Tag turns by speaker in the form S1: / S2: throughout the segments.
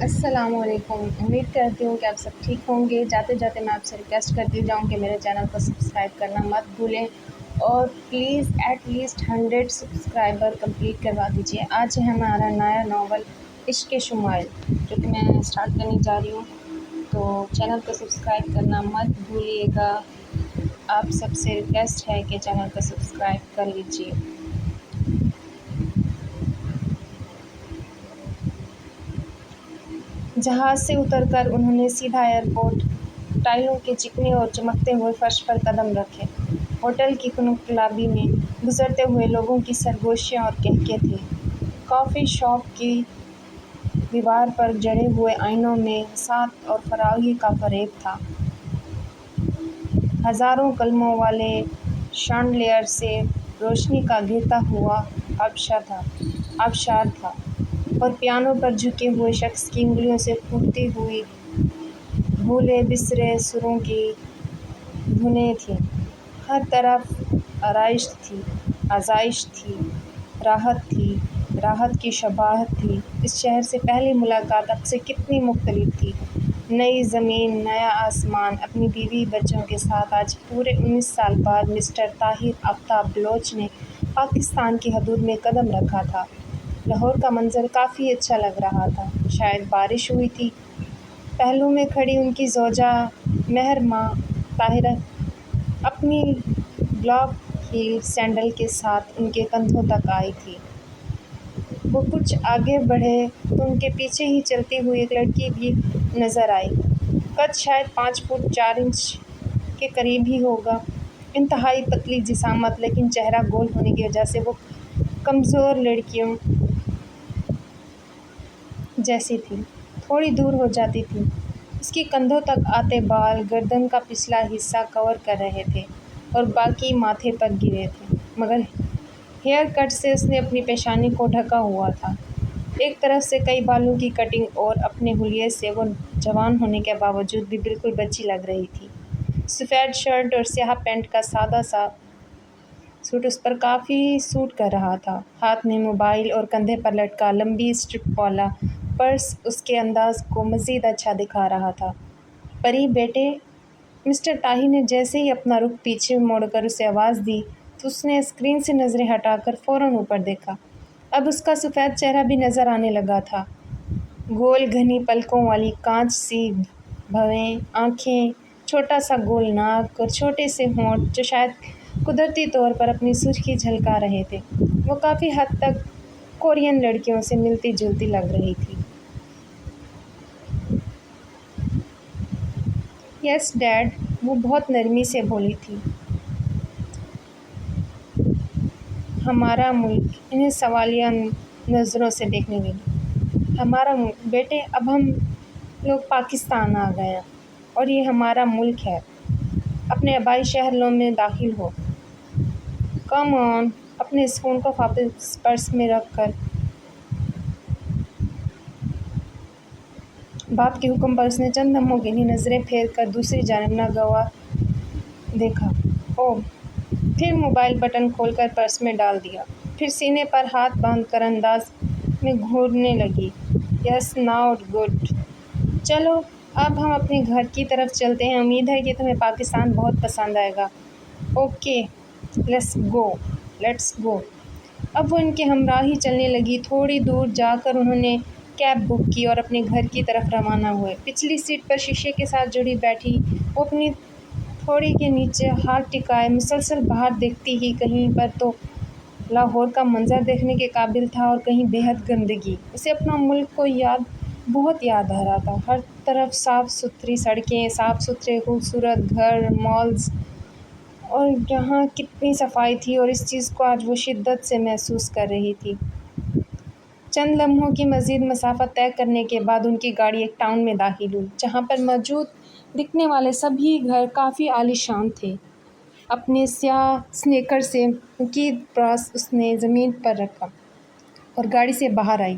S1: السلام علیکم۔ امید کرتی ہوں کہ آپ سب ٹھیک ہوں گے۔ جاتے جاتے میں آپ سے ریکویسٹ کرتی جاؤں کہ میرے چینل کو سبسکرائب کرنا مت بھولیں اور please at least 100 subscriber complete کروا دیجیے۔ آج ہے ہمارا نیا ناول عشق شمائل جو کہ میں اسٹارٹ کرنے جا رہی ہوں، تو چینل کو سبسکرائب کرنا مت بھولیے گا۔ آپ سب سے ریکویسٹ ہے کہ چینل کو سبسکرائب کر لیجیے۔ جہاز سے اتر کر انہوں نے سیدھا ایئرپورٹ ٹائلوں کے چکنے اور چمکتے ہوئے فرش پر قدم رکھے۔ ہوٹل کی خنک لابی میں گزرتے ہوئے لوگوں کی سرگوشیاں اور کہکے تھے۔ کافی شاپ کی دیوار پر جڑے ہوئے آئینوں میں وسعت اور فراخی کا فریب تھا۔ ہزاروں قلموں والے شانڈلیئر سے روشنی کا گرتا ہوا آبشار تھا، اور پیانو پر جھکے ہوئے شخص کی انگلیوں سے پھوٹتی ہوئی بھولے بسرے سروں کی دھنیں تھیں۔ ہر طرف آرائش تھی، آزائش تھی، راحت کی شباہت تھی۔ اس شہر سے پہلی ملاقات اب سے کتنی مختلف تھی۔ نئی زمین، نیا آسمان۔ اپنی بیوی بچوں کے ساتھ آج پورے 19 سال بعد مسٹر طاہر آفتاب بلوچ نے پاکستان کی حدود میں قدم رکھا تھا۔ لاہور کا منظر کافی اچھا لگ رہا تھا۔ شاید بارش ہوئی تھی۔ پہلو میں کھڑی ان کی زوجہ مہر ماں طاہرہ اپنی بلیک ہیل سینڈل کے ساتھ ان کے کندھوں تک آئی تھی۔ وہ کچھ آگے بڑھے تو ان کے پیچھے ہی چلتی ہوئی ایک لڑکی بھی نظر آئی۔ قد شاید 5 فٹ 4 انچ کے قریب ہی ہوگا۔ انتہائی پتلی جسامت، لیکن چہرہ گول ہونے کی وجہ سے وہ کمزور لڑکیوں جیسی تھی، تھوڑی دور ہو جاتی تھی۔ اس کی کندھوں تک آتے بال گردن کا پچھلا حصہ کور کر رہے تھے اور باقی ماتھے پر گرے تھے، مگر ہیئر کٹ سے اس نے اپنی پیشانی کو ڈھکا ہوا تھا۔ ایک طرف سے کئی بالوں کی کٹنگ اور اپنے حلیے سے وہ جوان ہونے کے باوجود بھی بالکل بچی لگ رہی تھی۔ سفید شرٹ اور سیاہ پینٹ کا سادہ سا سوٹ اس پر کافی سوٹ کر رہا تھا۔ ہاتھ میں موبائل اور کندھے پر لٹکا لمبی اسٹرپ والا پرس اس کے انداز کو مزید اچھا دکھا رہا تھا۔ پری بیٹے، مسٹر طاہر نے جیسے ہی اپنا رخ پیچھے موڑ کر اسے آواز دی تو اس نے اسکرین سے نظریں ہٹا کر فوراً اوپر دیکھا۔ اب اس کا سفید چہرہ بھی نظر آنے لگا تھا۔ گول گھنی پلکوں والی کانچ سی بھویں آنکھیں، چھوٹا سا گول ناک اور چھوٹے سے ہونٹ جو شاید قدرتی طور پر اپنی سرخی جھلکا رہے تھے۔ وہ کافی حد تک کورین لڑکیوں سے ملتی جلتی لگ رہی تھی۔ یس ڈیڈ، وہ بہت نرمی سے بولی تھی۔ ہمارا ملک انہیں سوالیہ نظروں سے دیکھنے لگی۔ ہمارا ملک بیٹے، اب ہم لوگ پاکستان آ گئے ہیں اور یہ ہمارا ملک ہے۔ اپنے آبائی شہروں میں داخل ہو۔ کم آن۔ اپنے اسپون کو واپس پرس میں رکھ کر باپ کے حکم پر اس نے چند لمحوں کے لیے نظریں پھیر کر دوسری جانب ناگواں دیکھا۔ اوہ! پھر موبائل بٹن کھول کر پرس میں ڈال دیا۔ پھر سینے پر ہاتھ باندھ کر انداز میں گھورنے لگی۔ Yes now good. چلو اب ہم اپنے گھر کی طرف چلتے ہیں۔ امید ہے کہ تمہیں پاکستان بہت پسند آئے گا۔ Okay let's go. اب وہ ان کے ہمراہ ہی چلنے لگی۔ تھوڑی دور جا کر انہوں نے کیب بک کی اور اپنے گھر کی طرف روانہ ہوئے۔ پچھلی سیٹ پر شیشے کے ساتھ جڑی بیٹھی وہ اپنی تھوڑی کے نیچے ہاتھ ٹکائے مسلسل باہر دیکھتی ہی کہیں پر تو لاہور کا منظر دیکھنے کے قابل تھا اور کہیں بے حد گندگی۔ اسے اپنا ملک کو بہت یاد آ رہا تھا۔ ہر طرف صاف ستھری سڑکیں، صاف ستھرے خوبصورت گھر، مالز، اور یہاں کتنی صفائی تھی، اور اس چیز کو آج وہ شدت سے محسوس کر رہی تھی۔ چند لمحوں کی مزید مسافت طے کرنے کے بعد ان کی گاڑی ایک ٹاؤن میں داخل ہوئی جہاں پر موجود دکھنے والے سبھی گھر کافی عالی شان تھے۔ اپنے سیاہ سنیکر سے مکید براس اس نے زمین پر رکھا اور گاڑی سے باہر آئی۔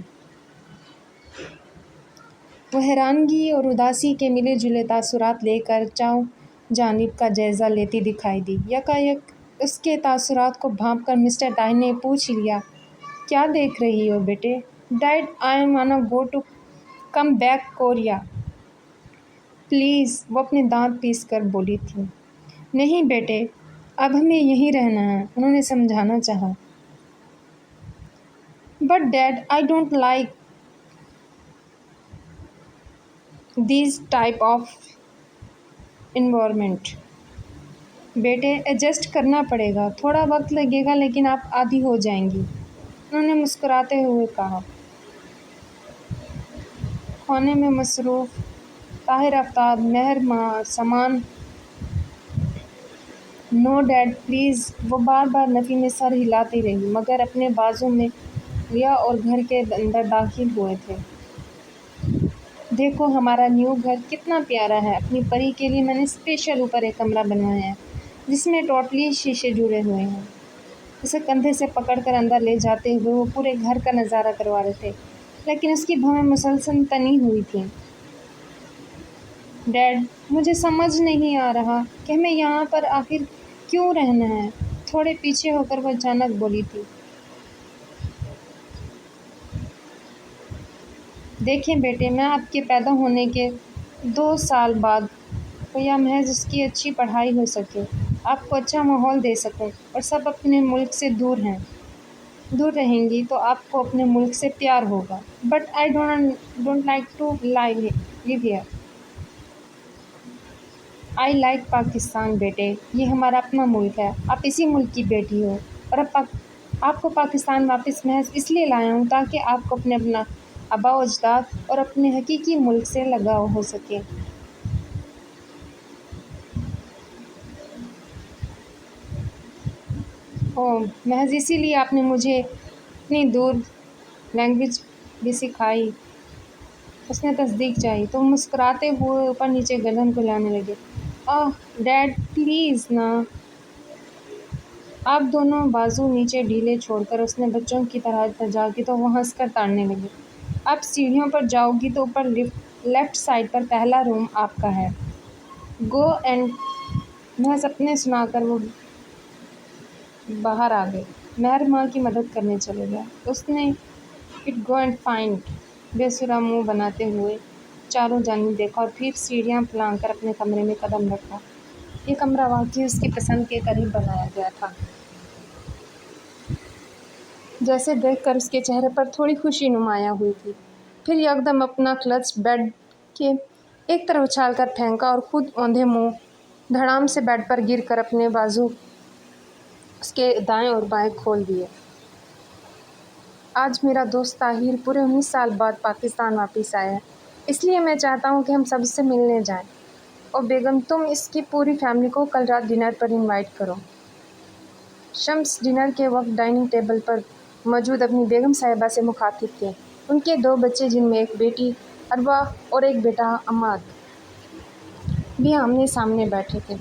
S1: وہ حیرانگی اور اداسی کے ملے جلے تاثرات لے کر چاروں جانب کا جائزہ لیتی دکھائی دی۔ یکایک اس کے تاثرات کو بھانپ کر مسٹر طاہر نے پوچھ لیا، کیا دیکھ رہی ہو بیٹے؟ Dad, I want go to come back Korea please, وہ اپنے دانت پیس کر بولی تھی۔ نہیں بیٹے، اب ہمیں یہیں رہنا ہے، انہوں نے سمجھانا چاہا۔ But dad, I don't like these type of environment. بیٹے ایڈجسٹ کرنا پڑے گا، تھوڑا وقت لگے گا لیکن آپ عادی ہو جائیں گی، انہوں نے مسکراتے ہوئے کہا۔ کھانے میں مصروف طاہر آفتاب، مہر ماں، سامان۔ نو ڈیڈ پلیز، وہ بار بار نفی میں سر ہلاتی رہی مگر اپنے بازو میں لیا اور گھر کے اندر داخل ہوئے تھے۔ دیکھو ہمارا نیو گھر کتنا پیارا ہے، اپنی پری کے لیے میں نے اسپیشل اوپر ایک کمرہ بنوایا ہے جس میں ٹوٹلی شیشے جڑے ہوئے ہیں۔ اسے کندھے سے پکڑ کر اندر لے جاتے ہوئے وہ پورے گھر کا نظارہ کروا رہے تھے لیکن اس کی بھویں مسلسل تنی ہوئی تھیں۔ ڈیڈ، مجھے سمجھ نہیں آ رہا کہ ہمیں یہاں پر آخر کیوں رہنا ہے، تھوڑے پیچھے ہو کر وہ اچانک بولی تھی۔ دیکھیں بیٹے، میں آپ کے پیدا ہونے کے 2 سال بعد کو یا محض اس کی اچھی پڑھائی ہو سکے، آپ کو اچھا ماحول دے سکوں اور سب اپنے ملک سے دور رہیں گی تو آپ کو اپنے ملک سے پیار ہوگا۔ But I don't like to live here. I like Pakistan بیٹے، یہ ہمارا اپنا ملک ہے، آپ اسی ملک کی بیٹی ہو اور اب آپ کو پاکستان واپس محض اس لیے لایا ہوں تاکہ آپ کو اپنے آباء و اجداد اور اپنے حقیقی ملک سے لگاؤ ہو سکے۔ محض اسی لیے آپ نے مجھے اتنی دور لینگویج بھی سکھائی؟ اس نے تصدیق چاہی تو مسکراتے ہوئے اوپر نیچے گردن کو لانے لگے۔ ڈیڈ پلیز نا۔ آپ دونوں بازو نیچے ڈھیلے چھوڑ کر اس نے بچوں کی طرح التجا کی تو وہ ہنس کر تاڑنے لگے۔ آپ سیڑھیوں پر جاؤ گی تو اوپر لیفٹ سائڈ پر پہلا روم آپ کا ہے۔ گو اینڈ محض اپنے سنا کر وہ باہر آ گئے۔ مہر ماں کی مدد کرنے چلے گیا۔ اس نے اٹ گو اینڈ فائنڈ بے سرا منہ بناتے ہوئے چاروں جانب دیکھا اور پھر سیڑھیاں پھلانگ کر اپنے کمرے میں قدم رکھا۔ یہ کمرہ واقعی اس کی پسند کے قریب بنایا گیا تھا، جیسے دیکھ کر اس کے چہرے پر تھوڑی خوشی نمایاں ہوئی تھی۔ پھر یکدم اپنا کلچ بیڈ کے ایک طرف اچھال کر پھینکا اور خود اوندھے منہ دھڑام سے بیڈ پر گر کر اپنے بازو اس کے دائیں اور بائیں کھول دیے۔ آج میرا دوست طاہر پورے 19 سال بعد پاکستان واپس آیا ہے، اس لیے میں چاہتا ہوں کہ ہم سب سے ملنے جائیں۔ اور بیگم تم اس کی پوری فیملی کو کل رات ڈنر پر انوائٹ کرو۔ شمس ڈنر کے وقت ڈائننگ ٹیبل پر موجود اپنی بیگم صاحبہ سے مخاطب تھے۔ ان کے 2 بچے جن میں ایک بیٹی عروہ اور ایک بیٹا عماد بھی آمنے سامنے بیٹھے تھے۔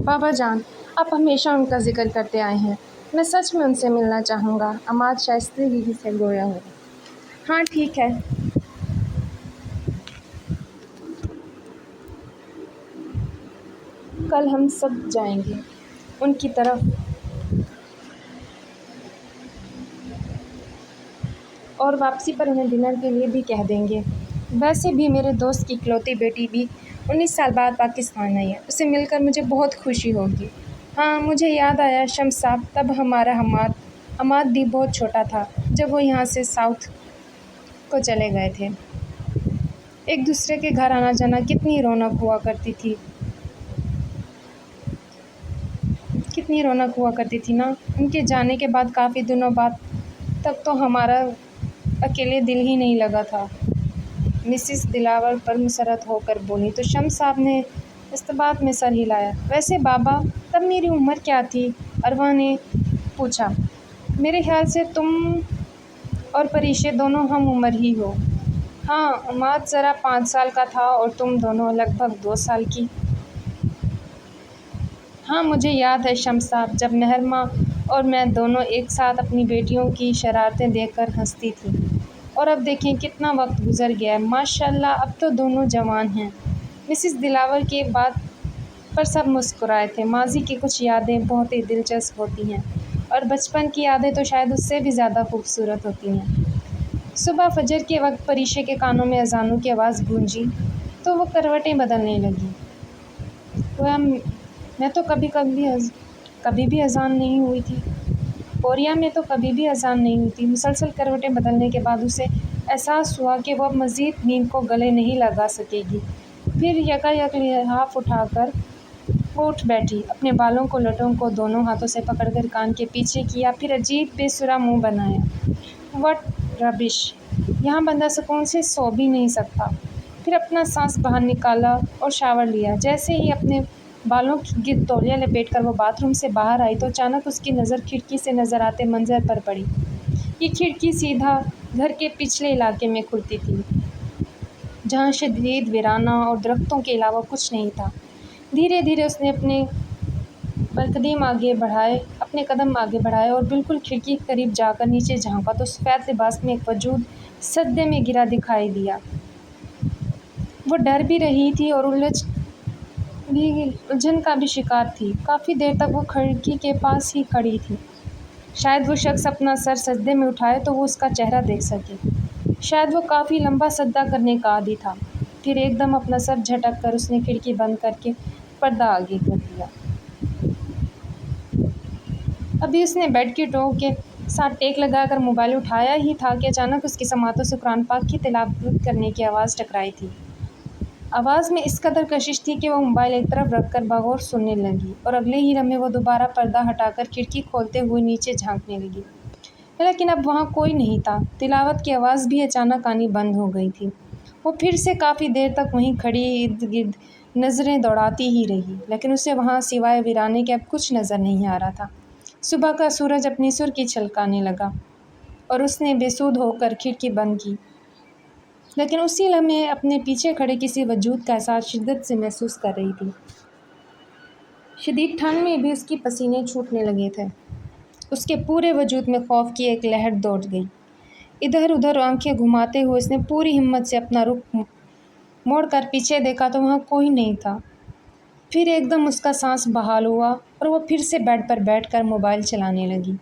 S1: بابا جان، آپ ہمیشہ ان کا ذکر کرتے آئے ہیں، میں سچ میں ان سے ملنا چاہوں گا، عماد شائستگی سے گویا ہوا۔ ہاں ٹھیک ہے، کل ہم سب جائیں گے ان کی طرف اور واپسی پر انہیں ڈنر کے لیے بھی کہہ دیں گے۔ ویسے بھی میرے دوست کی اکلوتی بیٹی بھی 19 سال بعد پاکستان آئی ہے، اسے مل کر مجھے بہت خوشی ہوگی۔ ہاں مجھے یاد آیا شمس صاحب، تب ہمارا عماد بھی بہت چھوٹا تھا جب وہ یہاں سے ساؤتھ کو چلے گئے تھے۔ ایک دوسرے کے گھر آنا جانا کتنی رونق ہوا کرتی تھی نا۔ ان کے جانے کے بعد کافی دنوں بعد تک تو ہمارا اکیلے دل ہی نہیں لگا تھا، مسز دلاور پر مسرت ہو کر بولی تو شمس صاحب نے استباق میں سر ہلایا۔ ویسے بابا تب میری عمر کیا تھی؟ عروہ نے پوچھا۔ میرے خیال سے تم اور پریشے دونوں ہم عمر ہی ہو۔ ہاں، عماد ذرا 5 سال کا تھا اور تم دونوں لگ بھگ 2 سال کی۔ ہاں مجھے یاد ہے شمس صاحب، جب مہر ماں اور میں دونوں ایک ساتھ اپنی بیٹیوں کی شرارتیں دیکھ کر ہنستی تھیں، اور اب دیکھیں کتنا وقت گزر گیا ہے، ماشاء اللہ اب تو دونوں جوان ہیں۔ مسز دلاور کی بات پر سب مسکرائے تھے۔ ماضی کی کچھ یادیں بہت ہی دلچسپ ہوتی ہیں اور بچپن کی یادیں تو شاید اس سے بھی زیادہ خوبصورت ہوتی ہیں۔ صبح فجر کے وقت پریشے کے کانوں میں اذانوں کی آواز گونجی تو وہ کروٹیں بدلنے لگی۔ گویا میں تو کبھی بھی اذان نہیں ہوئی تھی۔ کوریا میں تو کبھی بھی اذان نہیں ہوئی تھی۔ مسلسل کروٹیں بدلنے کے بعد اسے احساس ہوا کہ وہ اب مزید نیند کو گلے نہیں لگا سکے گی۔ پھر یکایک لحاف اٹھا کر وہ اٹھ بیٹھی، اپنے بالوں کو لٹوں کو دونوں ہاتھوں سے پکڑ کر کان کے پیچھے کیا، پھر عجیب بے سرا منہ بنایا۔ واٹ ربش! یہاں بندہ سکون سے سو بھی نہیں سکتا۔ پھر اپنا سانس باہر نکالا اور شاور لیا۔ جیسے ہی اپنے بالوں کے گرد تولیہ لپیٹ کر وہ باتھ روم سے باہر آئی تو اچانک اس کی نظر کھڑکی سے نظر آتے منظر پر پڑی۔ یہ کھڑکی سیدھا گھر کے پچھلے علاقے میں کھلتی تھی، جہاں شدید ویرانہ اور درختوں کے علاوہ کچھ نہیں تھا۔ دھیرے دھیرے اس نے اپنے قدم آگے بڑھائے اور بالکل کھڑکی کے قریب جا کر نیچے جھانکا تو سفید لباس میں ایک وجود سجدے میں گرا دکھائی دیا۔ وہ ڈر بھی رہی تھی اور الجھن کا بھی شکار تھی۔ کافی دیر تک وہ کھڑکی کے پاس ہی کھڑی تھی۔ شاید وہ شخص اپنا سر سجدے میں اٹھائے تو وہ اس کا چہرہ دیکھ سکے۔ شاید وہ کافی لمبا سجدہ کرنے کا عادی تھا۔ پھر ایک دم اپنا سر جھٹک کر اس نے کھڑکی بند کر کے پردہ آگے کر دیا۔ ابھی اس نے بیڈ کی ٹو کے ساتھ ٹیک لگا کر موبائل اٹھایا ہی تھا کہ اچانک اس کی سماعتوں سے قرآن پاک کی تلاوت کرنے کی آواز ٹکرائی تھی۔ آواز میں اس قدر کشش تھی کہ وہ موبائل ایک طرف رکھ کر بغور سننے لگی اور اگلے ہی لمحے وہ دوبارہ پردہ ہٹا کر کھڑکی کھولتے ہوئے نیچے جھانکنے لگی۔ لیکن اب وہاں کوئی نہیں تھا۔ تلاوت کی آواز بھی اچانک آنی بند ہو گئی تھی۔ وہ پھر سے کافی دیر تک وہیں کھڑی ارد گرد نظریں دوڑاتی ہی رہی، لیکن اسے وہاں سوائے ویرانے کے اب کچھ نظر نہیں آ رہا تھا۔ صبح کا سورج اپنی سرخی چھلکانے لگا اور اس نے بے سود ہو کر کھڑکی بند کی، لیکن اسی لمحے اپنے پیچھے کھڑے کسی وجود کا احساس شدت سے محسوس کر رہی تھی۔ شدید ٹھنڈ میں بھی اس کی پسینے چھوٹنے لگے تھے۔ اس کے پورے وجود میں خوف کی ایک لہر دوڑ گئی۔ ادھر ادھر آنکھیں گھماتے ہوئے اس نے پوری ہمت سے اپنا رخ موڑ کر پیچھے دیکھا تو وہاں کوئی نہیں تھا۔ پھر ایک دم اس کا سانس بحال ہوا اور وہ پھر سے بیڈ پر بیٹھ کر موبائل چلانے لگی۔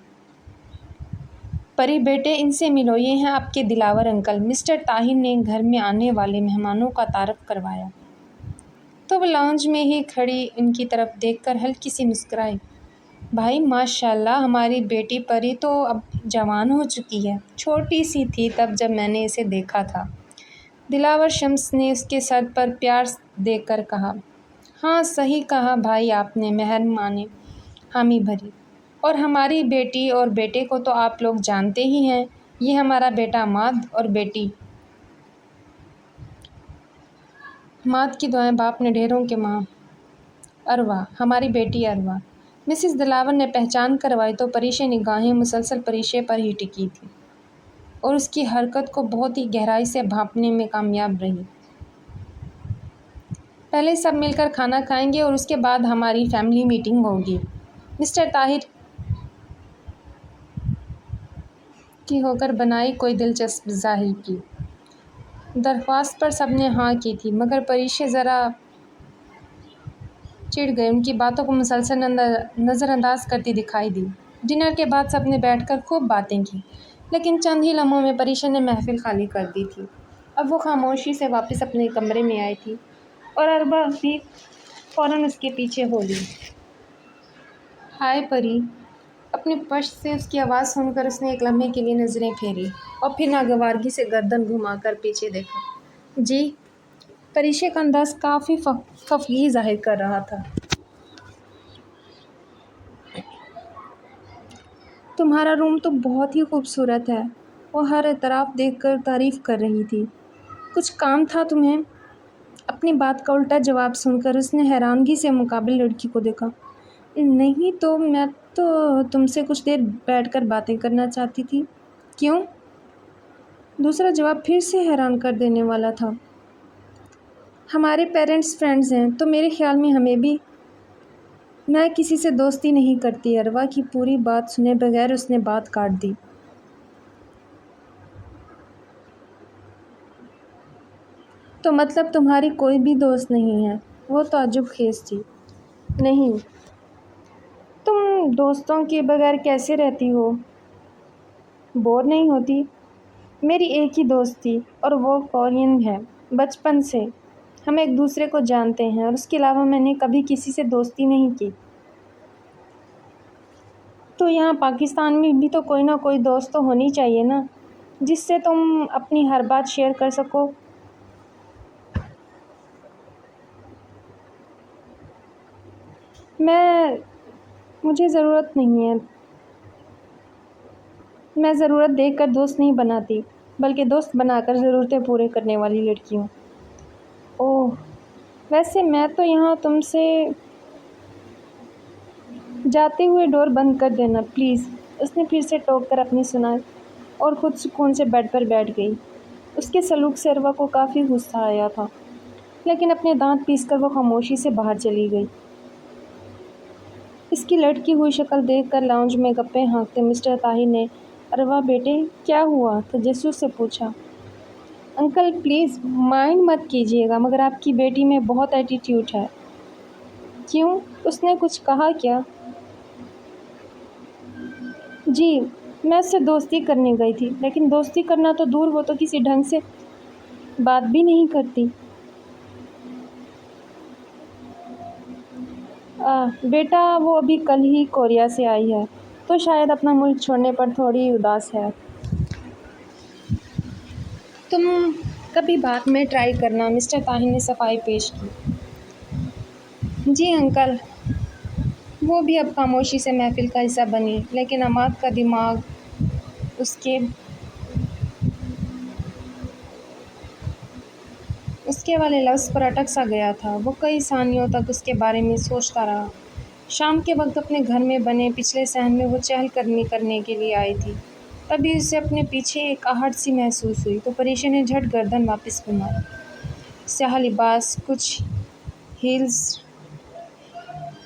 S1: پری بیٹے، ان سے ملو، یہ ہیں آپ کے دلاور انکل، مسٹر طاہر نے گھر میں آنے والے مہمانوں کا تعارف کروایا تو وہ لاؤنج میں ہی کھڑی ان کی طرف دیکھ کر ہلکی سی مسکرائی۔ بھائی ماشاء اللہ، ہماری بیٹی پری تو اب جوان ہو چکی ہے، چھوٹی سی تھی تب جب میں نے اسے دیکھا تھا۔ دلاور شمس نے اس کے سر پر پیار دیکھ کر کہا۔ ہاں صحیح کہا بھائی آپ نے، محرمہ نے حامی بھری۔ اور ہماری بیٹی اور بیٹے کو تو آپ لوگ جانتے ہی ہیں، یہ ہمارا بیٹا ماد اور بیٹی ماد کی دعائیں باپ نے ڈھیروں کے ماں اروا، ہماری بیٹی اروا۔ مسز دلاور نے پہچان کروائی تو پریشے نگاہیں مسلسل پریشے پر ہی ٹکی تھیں اور اس کی حرکت کو بہت ہی گہرائی سے بھانپنے میں کامیاب رہی۔ پہلے سب مل کر کھانا کھائیں گے اور اس کے بعد ہماری فیملی میٹنگ ہوگی، مسٹر طاہر کی ہو کر بنائی کوئی دلچسپی ظاہر کی۔ درخواست پر سب نے ہاں کی تھی، مگر پریشے ذرا چڑ گئے، ان کی باتوں کو مسلسل نظر انداز کرتی دکھائی دی۔ ڈنر کے بعد سب نے بیٹھ کر خوب باتیں کی، لیکن چند ہی لمحوں میں پریشے نے محفل خالی کر دی تھی۔ اب وہ خاموشی سے واپس اپنے کمرے میں آئی تھی اور اروا بھی فوراً اس کے پیچھے ہو لی۔ ہائے پری! اپنی پشت سے اس کی آواز سن کر اس نے ایک لمحے کے لیے نظریں پھیری اور پھر ناگوارگی سے گردن گھما کر پیچھے دیکھا۔ جی؟ پریشے کا انداز کافی خفگی ظاہر کر رہا تھا۔ تمہارا روم تو بہت ہی خوبصورت ہے، وہ ہر طرف دیکھ کر تعریف کر رہی تھی۔ کچھ کام تھا تمہیں؟ اپنی بات کا الٹا جواب سن کر اس نے حیرانگی سے مقابل لڑکی کو دیکھا۔ نہیں تو میں تو تم سے کچھ دیر بیٹھ کر باتیں کرنا چاہتی تھی۔ کیوں؟ دوسرا جواب پھر سے حیران کر دینے والا تھا۔ ہمارے پیرنٹس فرینڈز ہیں تو میرے خیال میں ہمیں بھی۔ میں کسی سے دوستی نہیں کرتی۔ اروا کی پوری بات سنے بغیر اس نے بات کاٹ دی۔ تو مطلب تمہاری کوئی بھی دوست نہیں ہے؟ وہ تعجب خیز تھی۔ نہیں۔ تم دوستوں کے بغیر کیسے رہتی ہو؟ بور نہیں ہوتی؟ میری ایک ہی دوست تھی اور وہ کورین ہے۔ بچپن سے ہم ایک دوسرے کو جانتے ہیں اور اس کے علاوہ میں نے کبھی کسی سے دوستی نہیں کی۔ تو یہاں پاکستان میں بھی تو کوئی نہ کوئی دوست تو ہونی چاہیے نا، جس سے تم اپنی ہر بات شیئر کر سکو۔ مجھے ضرورت نہیں ہے۔ میں ضرورت دیکھ کر دوست نہیں بناتی، بلکہ دوست بنا کر ضرورتیں پورے کرنے والی لڑکی ہوں۔ اوہ، ویسے میں تو یہاں تم سے جاتے ہوئے ڈور بند کر دینا پلیز۔ اس نے پھر سے ٹوک کر اپنی سنائی اور خود سکون سے بیڈ پر بیٹھ گئی۔ اس کے سلوک سے اروا کو کافی غصہ آیا تھا، لیکن اپنے دانت پیس کر وہ خاموشی سے باہر چلی گئی۔ اس کی لٹکی ہوئی شکل دیکھ کر لاؤنج میں گپیں ہانکتے مسٹر طاہر نے اروا بیٹے کیا ہوا تجسس سے پوچھا۔ انکل پلیز مائنڈ مت کیجیے گا، مگر آپ کی بیٹی میں بہت ایٹیٹیوڈ ہے۔ کیوں؟ اس نے کچھ کہا کیا؟ جی، میں اس سے دوستی کرنے گئی تھی، لیکن دوستی کرنا تو دور، وہ تو کسی ڈھنگ سے بات بھی نہیں کرتی۔ بیٹا وہ ابھی کل ہی کوریا سے آئی ہے، تو شاید اپنا ملک چھوڑنے پر تھوڑی اداس ہے۔ تم کبھی بعد میں ٹرائی کرنا، مسٹر طاہر نے صفائی پیش کی۔ جی انکل۔ وہ بھی اب خاموشی سے محفل کا حصہ بنی، لیکن عماد کا دماغ اس کے والے لفظ پر اٹک سا گیا تھا۔ وہ کئی ثانیوں تک اس کے بارے میں سوچتا رہا۔ شام کے وقت اپنے گھر میں بنے پچھلے صحن میں وہ چہل قدمی کرنے کے لیے آئی تھی۔ تبھی اسے اپنے پیچھے ایک آہٹ سی محسوس ہوئی تو پریشا نے جھٹ گردن واپس گھمائی۔ سیاہ لباس، کچھ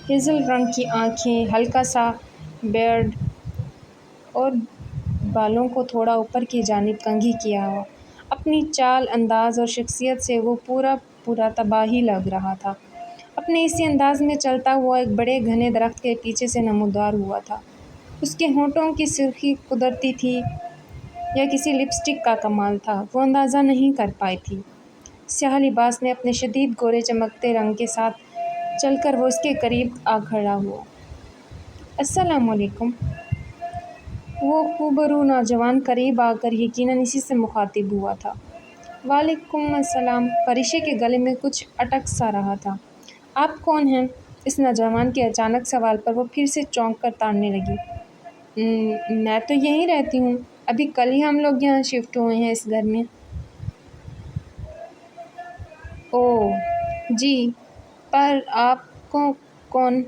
S1: ہیزل رنگ کی آنکھیں، ہلکا سا بیئرڈ اور بالوں کو تھوڑا اوپر کی جانب کنگھی کیا ہوا، اپنی چال، انداز اور شخصیت سے وہ پورا تباہی لگ رہا تھا۔ اپنے اسی انداز میں چلتا ہوا ایک بڑے گھنے درخت کے پیچھے سے نمودار ہوا تھا۔ اس کے ہونٹوں کی سرخی قدرتی تھی یا کسی لپسٹک کا کمال تھا، وہ اندازہ نہیں کر پائی تھی۔ سیاہ لباس میں اپنے شدید گورے چمکتے رنگ کے ساتھ چل کر وہ اس کے قریب آ کھڑا ہوا۔ السلام علیکم۔ وہ خوبرو نوجوان قریب آ کر یقیناً اسی سے مخاطب ہوا تھا۔ وعلیکم السلام۔ پریشا کے گلے میں کچھ اٹک سا رہا تھا۔ آپ کون ہیں؟ اس نوجوان کے اچانک سوال پر وہ پھر سے چونک کر تاننے لگی۔ میں تو یہیں رہتی ہوں، ابھی کل ہی ہم لوگ یہاں شفٹ ہوئے ہیں اس گھر میں۔ اوہ جی، پر آپ کو کون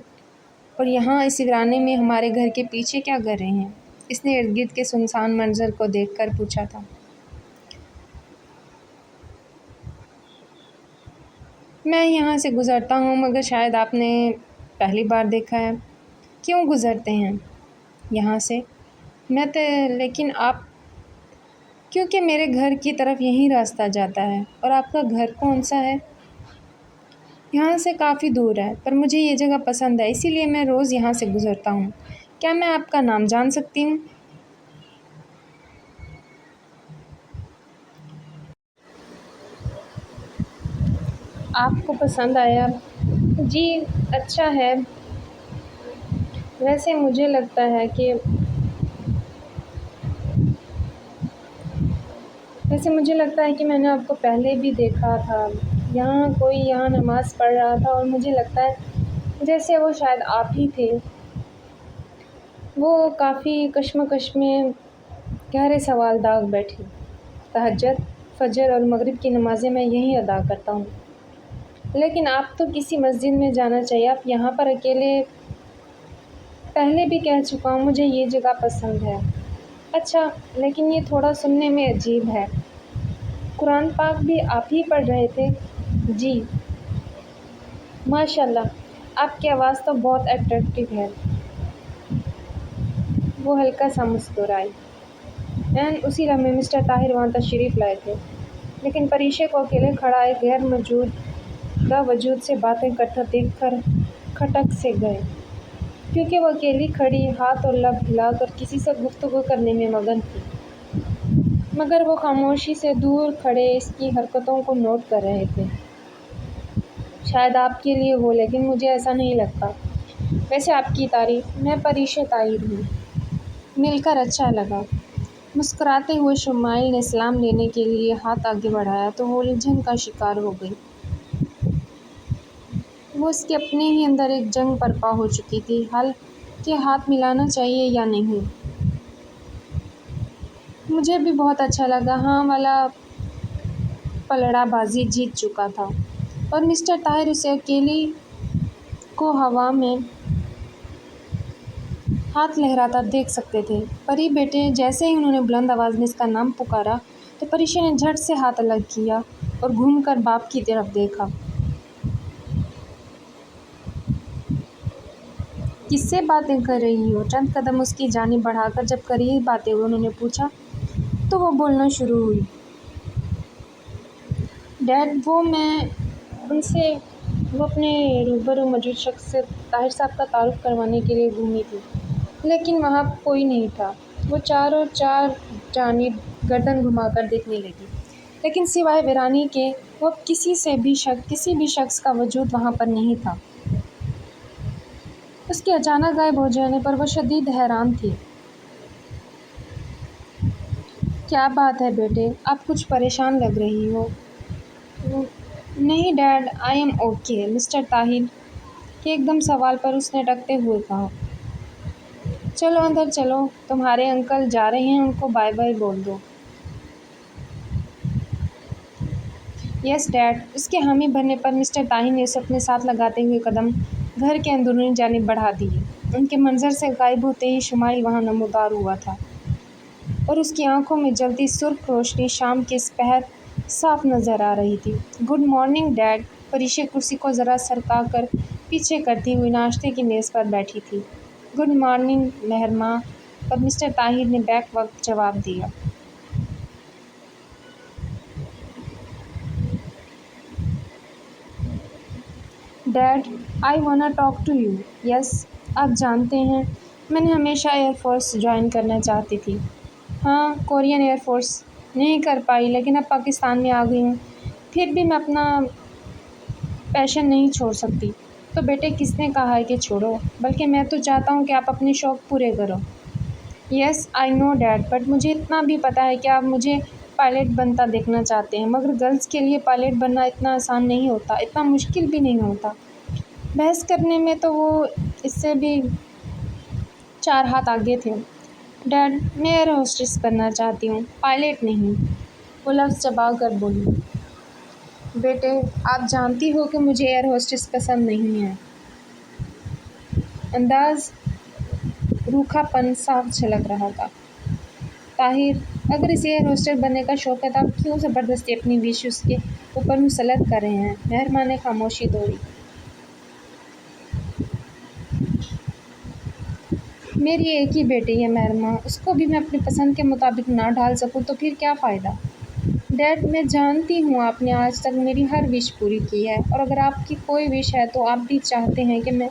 S1: اور یہاں اس ویرانے میں ہمارے گھر کے پیچھے کیا کر رہے ہیں؟ اس نے ارد گرد کے سنسان منظر کو دیکھ کر پوچھا تھا۔ میں یہاں سے گزرتا ہوں، مگر شاید آپ نے پہلی بار دیکھا ہے۔ کیوں گزرتے ہیں یہاں سے؟ لیکن آپ، کیونکہ میرے گھر کی طرف یہی راستہ جاتا ہے۔ اور آپ کا گھر کون سا ہے؟ یہاں سے کافی دور ہے، پر مجھے یہ جگہ پسند ہے، اسی لیے میں روز یہاں سے گزرتا ہوں۔ کیا میں آپ کا نام جان سکتی ہوں؟ آپ کو پسند آیا؟ جی اچھا ہے۔ ویسے مجھے لگتا ہے کہ میں نے آپ کو پہلے بھی دیکھا تھا۔ کوئی یہاں نماز پڑھ رہا تھا اور مجھے لگتا ہے جیسے وہ شاید آپ ہی تھے۔ وہ کافی کشمکش میں گہرے سوال داغ بیٹھی۔ تہجد، فجر اور مغرب کی نمازیں میں یہیں ادا کرتا ہوں۔ لیکن آپ تو کسی مسجد میں جانا چاہیے، آپ یہاں پر اکیلے۔ پہلے بھی کہہ چکا ہوں، مجھے یہ جگہ پسند ہے۔ اچھا، لیکن یہ تھوڑا سننے میں عجیب ہے۔ قرآن پاک بھی آپ ہی پڑھ رہے تھے؟ جی۔ ماشاءاللہ، آپ کی آواز تو بہت اٹریکٹیو ہے۔ وہ ہلکا سا مسکرائی۔ اسی لمحے مسٹر طاہر وہاں تشریف لائے تھے، لیکن پریشا کو اکیلے کھڑا ایک غیر موجودہ وجود سے باتیں کرتا دیکھ کر کھٹک سے گئے، کیونکہ وہ اکیلی کھڑی، ہاتھ اور لب ہلا کر کسی سے گفتگو کرنے میں مگن تھی۔ مگر وہ خاموشی سے دور کھڑے اس کی حرکتوں کو نوٹ کر رہے تھے۔ شاید آپ کے لیے ہو، لیکن مجھے ایسا نہیں لگتا۔ ویسے آپ کی تعریف، میں پریشہ طاہر ہوں۔ مل کر اچھا لگا۔ مسکراتے ہوئے شمائل نے سلام لینے کے لیے ہاتھ آگے بڑھایا تو وہ الجھن کا شکار ہو گئی۔ وہ اس کے اپنے ہی اندر ایک جنگ برپا ہو چکی تھی، حل کہ ہاتھ ملانا چاہیے یا نہیں۔ مجھے بھی بہت اچھا لگا، ہاں والا پلڑا بازی جیت چکا تھا، اور مسٹر طاہر اسے اکیلی کو ہوا میں ہاتھ لہراتا دیکھ سکتے تھے۔ پری بیٹے، جیسے ہی انہوں نے بلند آواز میں اس کا نام پکارا تو پریشا نے جھٹ سے ہاتھ الگ کیا اور گھوم کر باپ کی طرف دیکھا۔ کس سے باتیں کر رہی ہو؟ چند قدم اس کی جانب بڑھا کر جب قریب آتے ہوئے انہوں نے پوچھا تو وہ بولنا شروع ہوئی۔ ڈیڈ، وہ اپنے روبرو موجود شخص سے طاہر صاحب کا تعارف کروانے کے لیے گھومی تھی، لیکن وہاں کوئی نہیں تھا۔ وہ چاروں جانب گردن گھما کر دیکھنے لگی، لیکن سوائے ویرانی کے وہ اب کسی بھی شخص کا وجود وہاں پر نہیں تھا۔ اس کے اچانک غائب ہو جانے پر وہ شدید حیران تھی۔ کیا بات ہے بیٹے، آپ کچھ پریشان لگ رہی ہو؟ نہیں dad, I am okay, mister Tahir کے ایک دم سوال پر اس نے ڈگتے ہوئے کہا۔ چلو اندر چلو، تمہارے انکل جا رہے ہیں، ان کو بائے بائے بول دو۔ یس ڈیڈ۔ اس کے حامی بھرنے پر مسٹر طاہر نے اسے اپنے ساتھ لگاتے ہوئے قدم گھر کے اندرونی جانب بڑھا دیے۔ ان کے منظر سے غائب ہوتے ہی شمائل وہاں نمودار ہوا تھا، اور اس کی آنکھوں میں جلتی سرخ روشنی شام کے اس پہر صاف نظر آ رہی تھی۔ Good morning dead. پریشا کرسی کو ذرا سرکا کر پیچھے کرتی ہوئی ناشتے کی میز پر بیٹھی تھی۔ گڈ مارننگ مہر ماں، پر مسٹر طاہر نے بیک وقت جواب دیا۔ Dad, I wanna talk to you. Yes, آپ جانتے ہیں میں نے ہمیشہ ایئر فورس جوائن کرنا چاہتی تھی۔ ہاں، کورین ایئر فورس۔ نہیں کر پائی، لیکن اب پاکستان میں آ گئی ہوں، پھر بھی میں اپنا پیشن نہیں چھوڑ سکتی۔ تو بیٹے، کس نے کہا ہے کہ چھوڑو؟ بلکہ میں تو چاہتا ہوں کہ آپ اپنے شوق پورے کرو۔ یس آئی نو ڈیڈ، بٹ مجھے اتنا بھی پتہ ہے کہ آپ مجھے پائلٹ بنتا دیکھنا چاہتے ہیں، مگر گرلز کے لیے پائلٹ بننا اتنا آسان نہیں ہوتا، اتنا مشکل بھی نہیں ہوتا۔ بحث کرنے میں تو وہ اس سے بھی 4 ہاتھ آگے تھے۔ ڈیڈ، میں ایئر ہوسٹس بننا چاہتی ہوں، پائلٹ نہیں، وہ لفظ چبا کر بولی۔ بیٹے، آپ جانتی ہو کہ مجھے ایئر ہوسٹس پسند نہیں ہے۔ انداز روکھا پن صاف جھلک رہا تھا۔ طاہر، اگر اسے ایئر ہوسٹس بننے کا شوق ہے تو آپ کیوں زبردستی اپنی وش اس کے اوپر مسلط کر رہے ہیں؟ مہر ماں نے خاموشی توڑی۔ میری ایک ہی بیٹی ہے مہر ماں، اس کو بھی میں اپنی پسند کے مطابق نہ ڈھال سکوں تو پھر کیا فائدہ؟ ڈیڈ، میں جانتی ہوں آپ نے آج تک میری ہر وش پوری کی ہے، اور اگر آپ کی کوئی وش ہے تو آپ بھی چاہتے ہیں کہ میں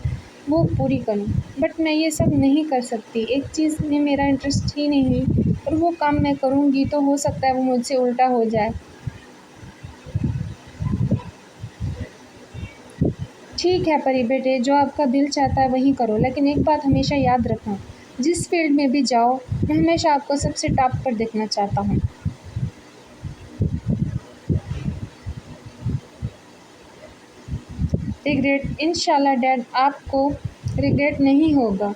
S1: وہ پوری کروں، بٹ میں یہ سب نہیں کر سکتی۔ ایک چیز میں میرا انٹرسٹ ہی نہیں، اور وہ کام میں کروں گی تو ہو سکتا ہے وہ مجھ سے الٹا ہو جائے۔ ٹھیک ہے پری بیٹے، جو آپ کا دل چاہتا ہے وہی کرو، لیکن ایک بات ہمیشہ یاد رکھنا، جس فیلڈ میں بھی جاؤ، میں ہمیشہ آپ کو سب سے ٹاپ پر دیکھنا چاہتا ہوں۔ ریگریٹ؟ انشاءاللہ ڈیڈ، آپ کو ریگریٹ نہیں ہوگا۔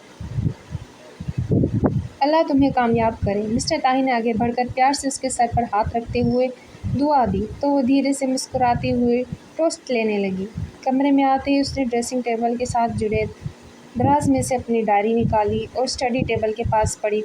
S1: اللہ تمہیں کامیاب کرے۔ مسٹر طاہر نے آگے بڑھ کر پیار سے اس کے سر پر ہاتھ رکھتے ہوئے دعا دی تو وہ دھیرے سے مسکراتی ہوئی ٹوسٹ لینے لگی۔ کمرے میں آتے ہی اس نے ڈریسنگ ٹیبل کے ساتھ جڑے دراز میں سے اپنی ڈائری نکالی اور اسٹڈی ٹیبل کے پاس پڑی